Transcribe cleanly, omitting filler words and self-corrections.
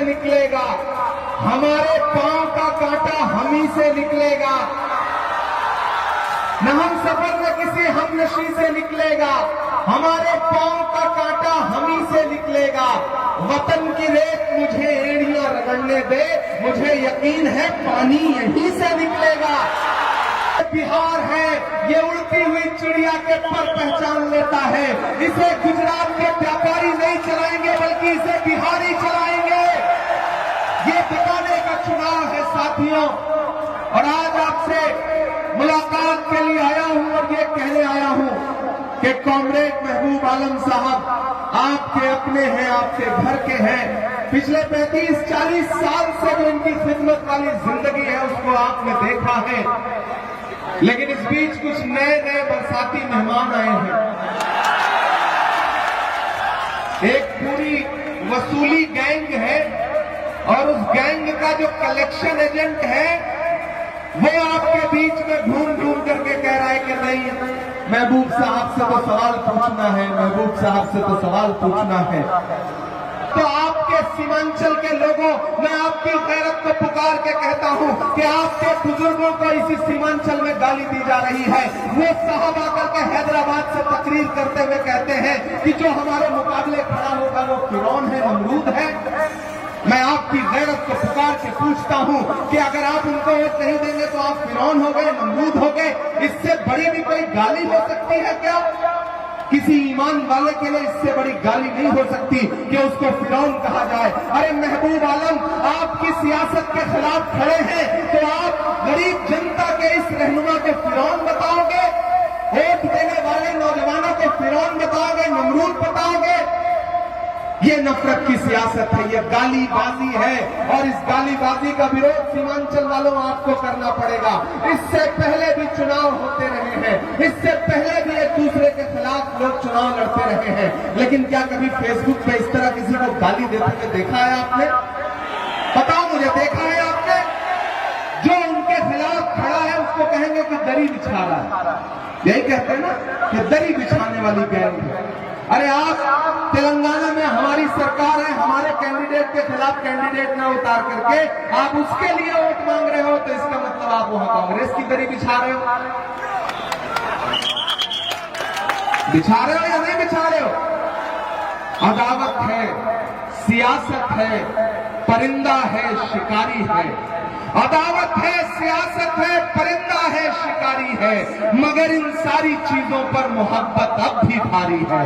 निकलेगा, हमारे पांव का कांटा हम ही से निकलेगा, न हम सफर न किसी हमनशी से निकलेगा, हमारे पांव का कांटा हम ही से निकलेगा। वतन की रेत मुझे एड़ियां रगड़ने दे, मुझे यकीन है पानी यहीं से निकलेगा। बिहार है, ये उड़ती हुई चिड़िया के पर पहचान लेता है। इसे गुजरात के व्यापारी नहीं चलाएंगे, बल्कि इसे बिहारी चलाएंगे। ये बताने का चुनाव है साथियों। और आज आपसे मुलाकात के लिए आया हूं और ये कहने आया हूं कि कॉमरेड महबूब आलम साहब आपके अपने हैं, आपके घर के हैं। पिछले 35-40 साल से जो इनकी खिदमत वाली जिंदगी है उसको आपने देखा है, लेकिन इस बीच कुछ नए नए बरसाती मेहमान आए हैं। एक पूरी वसूली गैंग है और उस गैंग का जो कलेक्शन एजेंट है वो आपके बीच में घूम घूम करके कह रहा है कि नहीं, महबूब साहब से तो सवाल पूछना है, महबूब साहब से तो सवाल पूछना है। तो आपके सीमांचल के लोगों, मैं आपकी गैरत को पुकार के कहता हूं कि आपके बुजुर्गों को इसी सीमांचल में गाली दी जा रही है। वो साहब आकर के हैदराबाद से तकरीर करते हुए कहते हैं कि जो हमारे मुकाबले खड़ा होगा वो फिरौन है, नमरूद है। मैं आपकी गैरत को पुकार के पूछता हूं कि अगर आप उनको वोट नहीं देंगे तो आप फिरौन हो गए, नमरूद हो गए। इससे बड़ी भी कोई गाली हो सकती है क्या? किसी ईमान वाले के लिए इससे बड़ी गाली नहीं हो सकती कि उसको फिरौन कहा जाए। अरे महबूब आलम, आपकी सियासत के खिलाफ खड़े हैं तो आप गरीब जनता के इस रहनुमा को फिरौन बताओगे? वोट देने वाले नौजवानों को फिरौन बताओगे, नमरूद बताओगे? ये नफरत की सियासत है, ये गालीबाजी है और इस गालीबाजी का विरोध सीमांचल वालों आपको करना पड़ेगा। इससे पहले भी चुनाव होते रहे हैं, इससे पहले भी एक दूसरे के खिलाफ लोग चुनाव लड़ते रहे हैं, लेकिन क्या कभी फेसबुक पे इस तरह किसी को गाली देते हुए देखा है आपने? बताओ मुझे, देखा है आपने? जो उनके खिलाफ खड़ा है उसको कहेंगे कि दरी बिछा रहा है। यही कहते हैं ना कि दरी बिछाने वाली गैंग है। अरे आप तेलंगाना में हमारी सरकार है, हमारे कैंडिडेट के खिलाफ कैंडिडेट ना उतार करके आप उसके लिए वोट मांग रहे हो, तो इसका मतलब आप वहां कांग्रेस की दरी बिछा रहे हो। बिछा रहे हो या नहीं बिछा रहे हो? अदावत है, सियासत है, परिंदा है, शिकारी है। अदावत है, सियासत है, परिंदा है, शिकारी है, मगर इन सारी चीजों पर मोहब्बत अब भी भारी है।